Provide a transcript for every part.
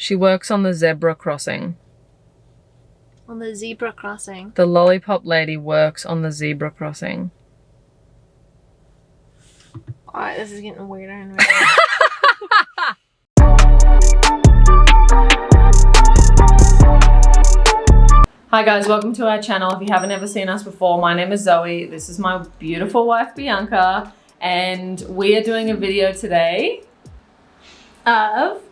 She works on the zebra crossing. On the zebra crossing. The lollipop lady works on the zebra crossing. Alright, this is getting weirder and weirder. Hi guys, welcome to our channel. If you haven't ever seen us before, my name is Zoe. This is my beautiful wife, Bianca. And we are doing a video today Of?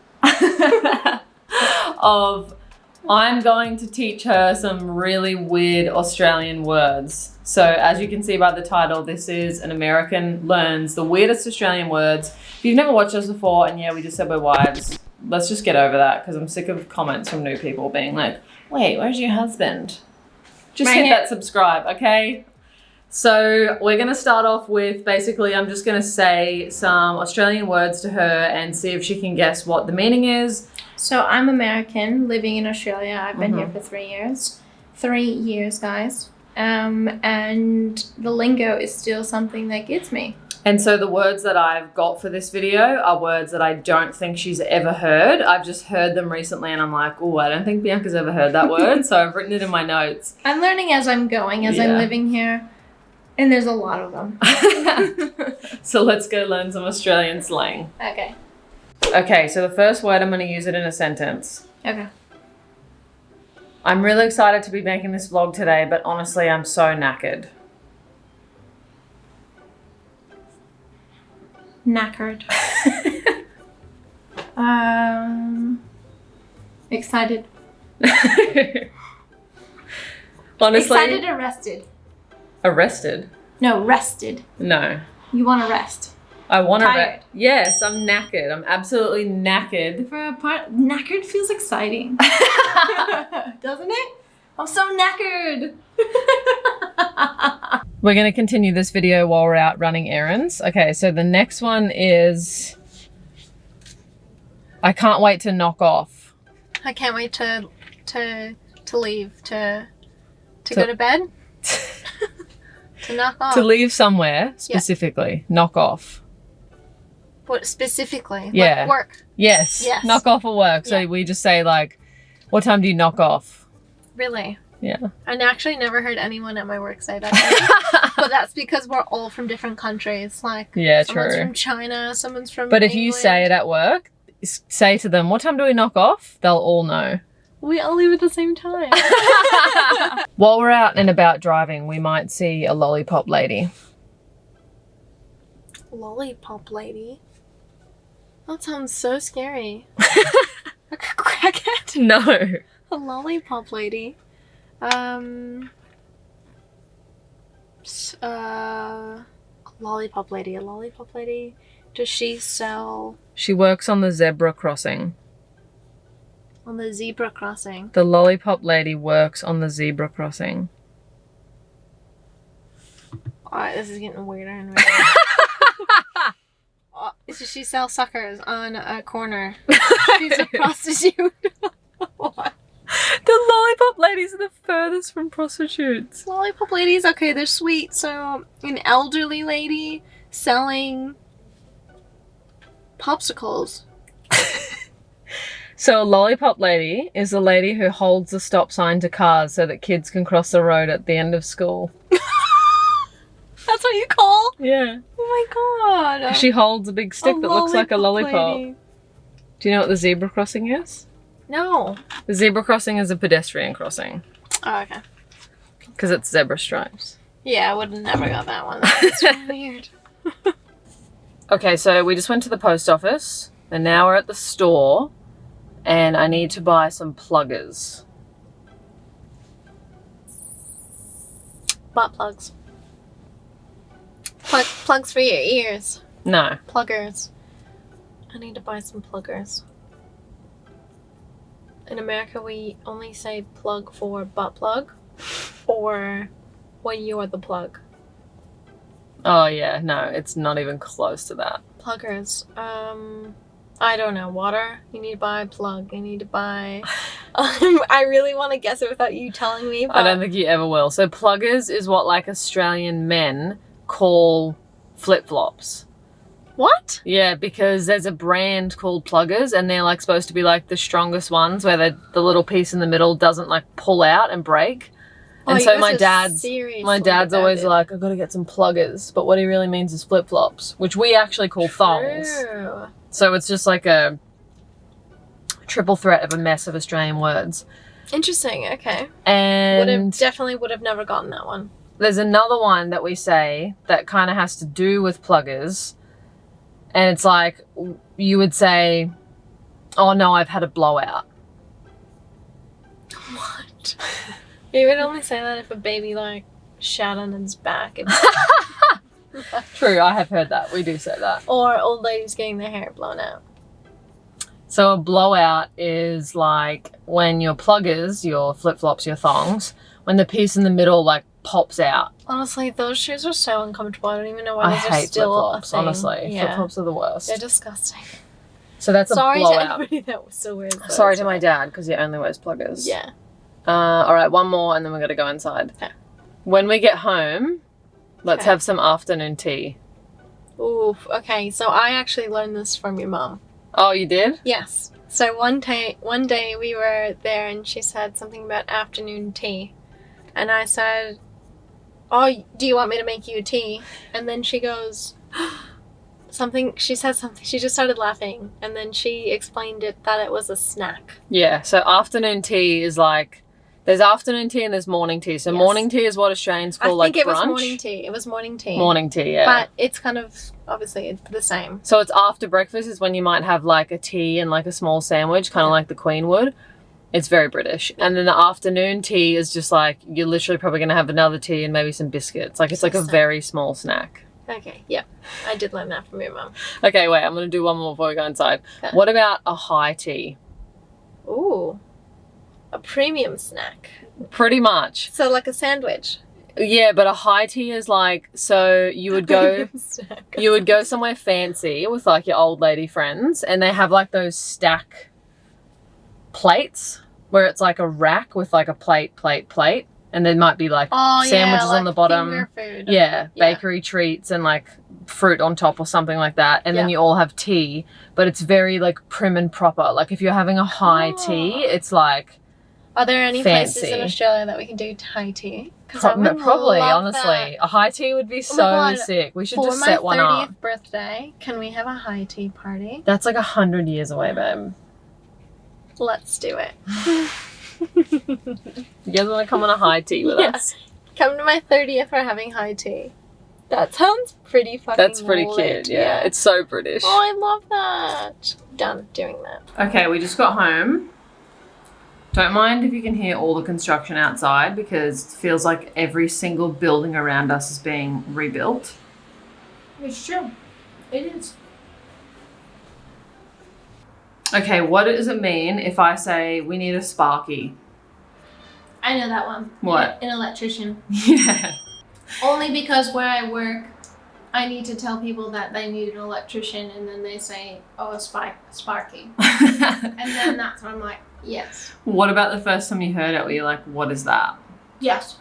I'm going to teach her some really weird Australian words. So as you can see by the title, this is an American learns the weirdest Australian words. If you've never watched us before, and yeah, we just said we're wives, let's just get over that because I'm sick of comments from new people being like, wait, where's your husband? Just hit that subscribe, okay? So we're going to start off with basically I'm just going to say some Australian words to her and see if she can guess what the meaning is. So I'm American, living in Australia. I've been here for 3 years. 3 years, guys. And the lingo is still something that gets me. And so the words that I've got for this video are words that I don't think she's ever heard. I've just heard them recently and I'm like, oh, I don't think Bianca's ever heard that word. So I've written it in my notes. I'm learning as I'm going, as I'm living here. And there's a lot of them. So let's go learn some Australian slang. Okay. Okay, so the first word, I'm going to use it in a sentence. Okay. I'm really excited to be making this vlog today, but honestly, I'm so knackered. Knackered. Excited. Honestly. Excited or rested? Arrested? No, rested. No. You want to rest. I want to Tired. Yes, I'm knackered. I'm absolutely knackered. For a part, knackered feels exciting. Doesn't it? I'm so knackered. We're going to continue this video while we're out running errands. Okay, so the next one is I can't wait to knock off. I can't wait to leave, to go to bed. To knock off. To leave somewhere, specifically. Yeah. Knock off. What specifically? Yeah. Like work. Yes. Knock off at work. So we just say like, what time do you knock off? Really? Yeah. I actually never heard anyone at my work say that. But that's because we're all from different countries. Like, someone's from China, someone's from But if England. you say it at work, say to them, what time do we knock off? They'll all know. We all leave at the same time. While we're out and about driving, we might see a lollipop lady. Lollipop lady? That sounds so scary. A crackhead? No. A lollipop lady. A lollipop lady. A lollipop lady. Does she sell... She works on the zebra crossing. On the zebra crossing. The lollipop lady works on the zebra crossing. Alright, this is getting weirder and weirder. She sells suckers on a corner. She's a prostitute. What? The lollipop ladies are the furthest from prostitutes. Lollipop ladies, okay, they're sweet. So, an elderly lady selling popsicles. So a lollipop lady is a lady who holds the stop sign to cars so that kids can cross the road at the end of school. That's what you call? Yeah. Oh my god. She holds a big stick that looks like a lollipop. Lady. Do you know what the zebra crossing is? No. The zebra crossing is a pedestrian crossing. Oh, okay. Because it's zebra stripes. Yeah, I would have never got that one. That's weird. Okay, so we just went to the post office and now we're at the store and I need to buy some pluggers. Butt plugs. Plugs for your ears. No. Pluggers. I need to buy some pluggers. In America, we only say plug for butt plug or when you're the plug. Oh yeah, no, it's not even close to that. Pluggers. I don't know. Water? You need to buy a plug. You need to buy... I really want to guess it without you telling me, but... I don't think you ever will. So pluggers is what like Australian men call flip-flops. What? Yeah, because there's a brand called Pluggers, and they're like supposed to be like the strongest ones, where the little piece in the middle doesn't like pull out and break. And so my dad's always like, I've got to get some Pluggers, but what he really means is flip flops, which we actually call thongs. So it's just like a triple threat of a mess of Australian words. Interesting. Okay. And Definitely would have never gotten that one. there's another one that we say that kind of has to do with Pluggers, and it's like you would say, "Oh no, I've had a blowout." What? You would only say that if a baby like shat on its back. True, I have heard that. We do say that. Or old ladies getting their hair blown out. So a blowout is like when your Pluggers, your flip-flops, your thongs, when the piece in the middle like pops out. Honestly, those shoes are so uncomfortable. I don't even know why I those are hate still flip-flops, a thing. honestly. Yeah. Flip-flops are the worst. They're disgusting. So that's Sorry a to blowout. everybody that still wears those. Sorry to my dad, because he only wears Pluggers. Yeah. All right, one more, and then we're going to go inside. Okay. When we get home, let's Okay. have some afternoon tea. Oof. Okay, so I actually learned this from your mom. Oh, you did? Yes. So one day we were there and she said something about afternoon tea. And I said, "Oh, do you want me to make you a tea?" And then she goes, she said something. She just started laughing. And then she explained that it was a snack. Yeah, so afternoon tea is like, there's afternoon tea and there's morning tea. So Yes. morning tea is what Australians call like brunch. I think it was morning tea. It was morning tea. Morning tea, yeah. But it's kind of, obviously, it's the same. So it's after breakfast is when you might have like a tea and like a small sandwich, kind of like the Queen would. It's very British. And then the afternoon tea is just like, you're literally probably going to have another tea and maybe some biscuits. Like it's like a very small snack. Okay, yeah. I did learn that from your mom. Okay, wait, I'm going to do one more before we go inside. Okay. What about a high tea? Ooh. A premium snack. Pretty much. So like a sandwich. Yeah, but a high tea is like, so you would go somewhere fancy with like your old lady friends, and they have like those stack plates where it's like a rack with like a plate, and there might be like sandwiches on the bottom. Finger food. Yeah, bakery treats and like fruit on top or something like that. And then you all have tea, but it's very like prim and proper. Like if you're having a high tea, it's like Are there any fancy. places in Australia that we can do Thai tea? Probably, honestly. That. A high tea would be so God. sick. We should For just set one my up. 30th birthday, can we have a high tea party? That's like 100 years away, babe. Let's do it. You guys want to come on a high tea with us? Come to my 30th, we're having high tea. That sounds pretty fucking That's pretty lit. cute, yeah. It's so British. Oh, I love that. Done doing that. Okay, we just got home. Don't mind if you can hear all the construction outside because it feels like every single building around us is being rebuilt. It's true. It is. Okay, what does it mean if I say we need a Sparky? I know that one. What? An electrician. Yeah. Only because where I work, I need to tell people that they need an electrician, and then they say, "Oh, a Sparky," and then that's when I'm like, "Yes, What about the first time you heard it? Were you like, what is that? yes."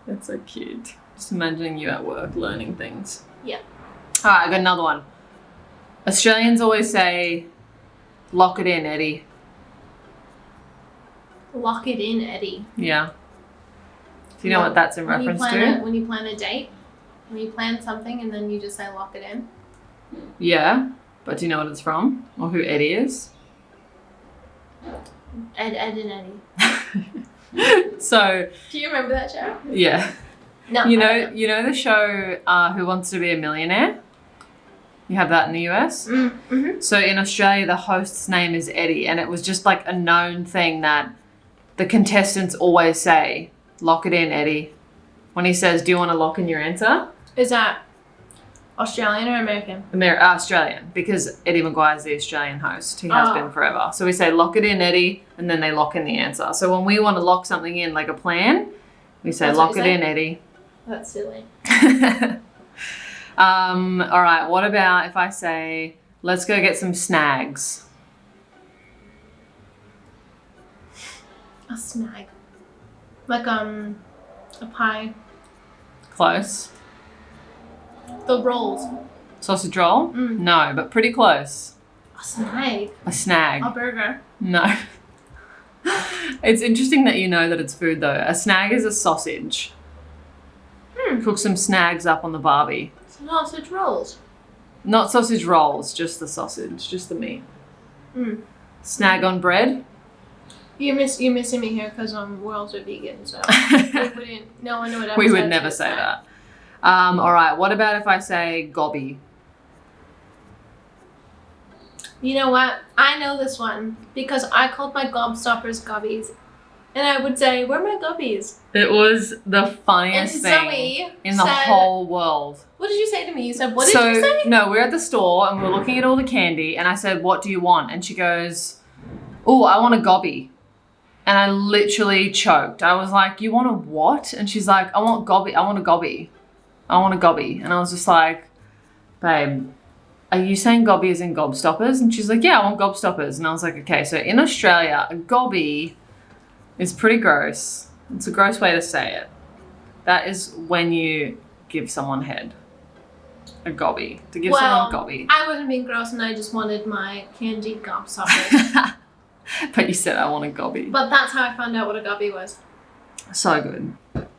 That's so cute. Just imagining you at work learning things. Yeah. All right, I got another one. Australians always say, lock it in, Eddie. Lock it in, Eddie. Yeah. Do you know what that's in reference to? When you plan a date, when you plan something, and then you just say lock it in. Yeah, but do you know what it's from? Or who Eddie is? Ed, and Eddie. So, Do you remember that show? yeah. No. You I don't know the show Who Wants to Be a Millionaire? You have that in the US? Mm-hmm. So in Australia, the host's name is Eddie, and it was just like a known thing that the contestants always say, lock it in, Eddie. When he says, do you want to lock in your answer? Is that Australian or American? Australian, because Eddie Maguire's the Australian host. He has been forever. So we say, lock it in, Eddie, and then they lock in the answer. So when we want to lock something in, like a plan, we say, That's lock what it you say? in, Eddie. That's silly. All right, what about if I say, let's go get some snags? A snag. Like a pie. Close. The rolls. Sausage roll? Mm. No, but pretty close. A snag. A snag. A burger. No. It's interesting that you know that it's food though. A snag is a sausage. Cook some snags up on the barbie. Sausage rolls. Not sausage rolls, just the sausage, just the meat. Mm. Snag on bread. You're missing me here because we're also vegan, so no one would ever We say would it never to say us. that. All right, what about if I say gobby? You know what? I know this one because I called my gobstoppers gobbies. And I would say, where are my gobbies? It was the And funniest thing Zoe in the said, whole world. What did you say to me? You said, what did you say? No, we were at the store and we were looking at all the candy and I said, what do you want? And she goes, oh, I want a gobby. And I literally choked. I was like, you want a what? And she's like, I want gobby. I want a gobby. I want a gobby. And I was just like, babe, are you saying gobby as in gobstoppers? And she's like, yeah, I want gobstoppers. And I was like, okay, so in Australia, a gobby is pretty gross. It's a gross way to say it. That is when you give someone head. A gobby. To give someone a gobby. I wasn't being gross and I just wanted my candy gobstoppers. But you said I want a gobby. But that's how I found out what a gobby was. So good.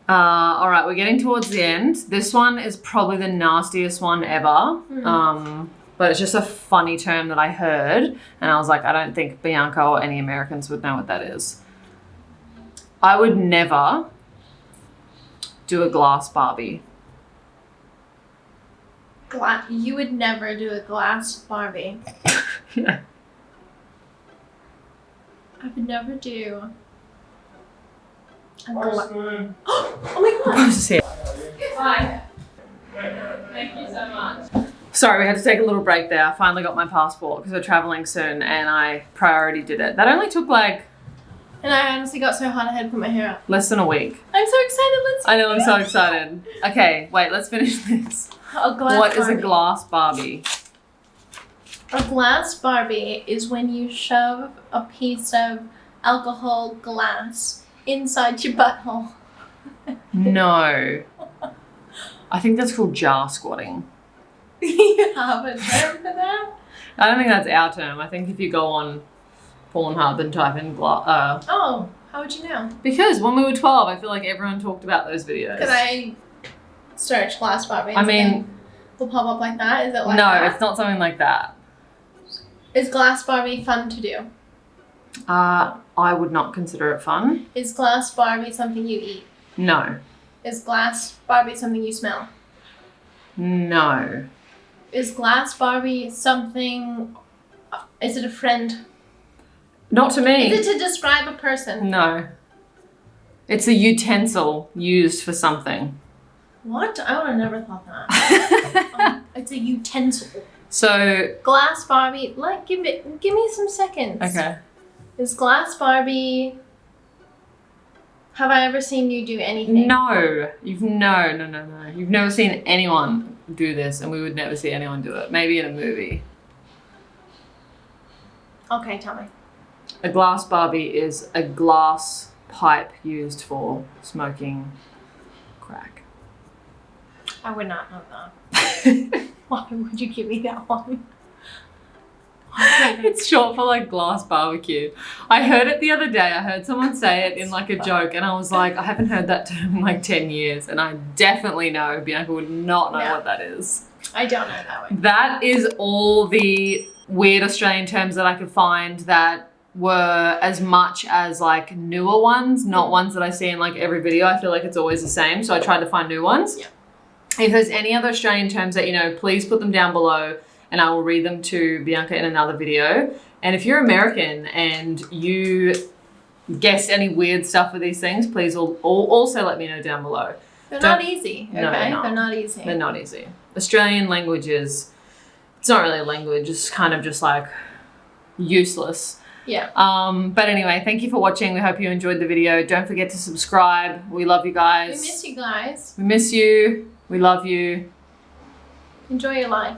All right, we're getting towards the end. This one is probably the nastiest one ever. But it's just a funny term that I heard. And I was like, I don't think Bianca or any Americans would know what that is. I would never do a glass Barbie. You would never do a glass Barbie. Yeah. I would never do a glass. Oh my god! Just here. Bye. Thank you so much. Sorry, we had to take a little break there. I finally got my passport because we're traveling soon and I priority did it. That only took like And I honestly got so hot I had to put my hair up. less than a week. I'm so excited. Let's. I know, I'm so excited. Okay, wait, let's finish this. A glass What is a Barbie. glass Barbie? A glass Barbie is when you shove a piece of alcohol glass inside your butthole. No. I think that's called jar squatting. You have a term for that? I don't think that's our term. I think if you go on Pornhub and type in glass, Oh, how would you know? because when we were 12, I feel like everyone talked about those videos. Could I search glass Barbie? I mean, will pop up like that? Is it like no, that? it's not something like that. Is glass Barbie fun to do? I would not consider it fun. Is glass Barbie something you eat? No. Is glass Barbie something you smell? No. Is glass Barbie something... Is it a friend? Not to me. Is it to describe a person? No. It's a utensil used for something. What? I would have never thought that. It's a utensil. So, Glass Barbie, give me some seconds. okay. Is glass Barbie... Have I ever seen you do anything? No. No. You've never seen anyone do this and we would never see anyone do it. Maybe in a movie. Okay, tell me. A glass Barbie is a glass pipe used for smoking crack. I would not know that. Why would you give me that one? It's short for like glass barbecue. I heard it the other day. I heard someone say it in like a joke and I was like, I haven't heard that term in like 10 years and I definitely know Bianca would not know No. what that is. I don't know that one. That is all the weird Australian terms that I could find that were as much as like newer ones, not ones that I see in like every video. I feel like it's always the same. So I tried to find new ones. Yeah. If there's any other Australian terms that you know, please put them down below and I will read them to Bianca in another video. And if you're American and you guessed any weird stuff with these things, please also let me know down below. They're not easy, okay? No, they're not. They're not easy. They're not easy. Australian languages, it's not really a language, it's kind of just like useless. Yeah. But anyway, thank you for watching. We hope you enjoyed the video. Don't forget to subscribe. We love you We guys. miss you guys. We miss you. We love you. Enjoy your life.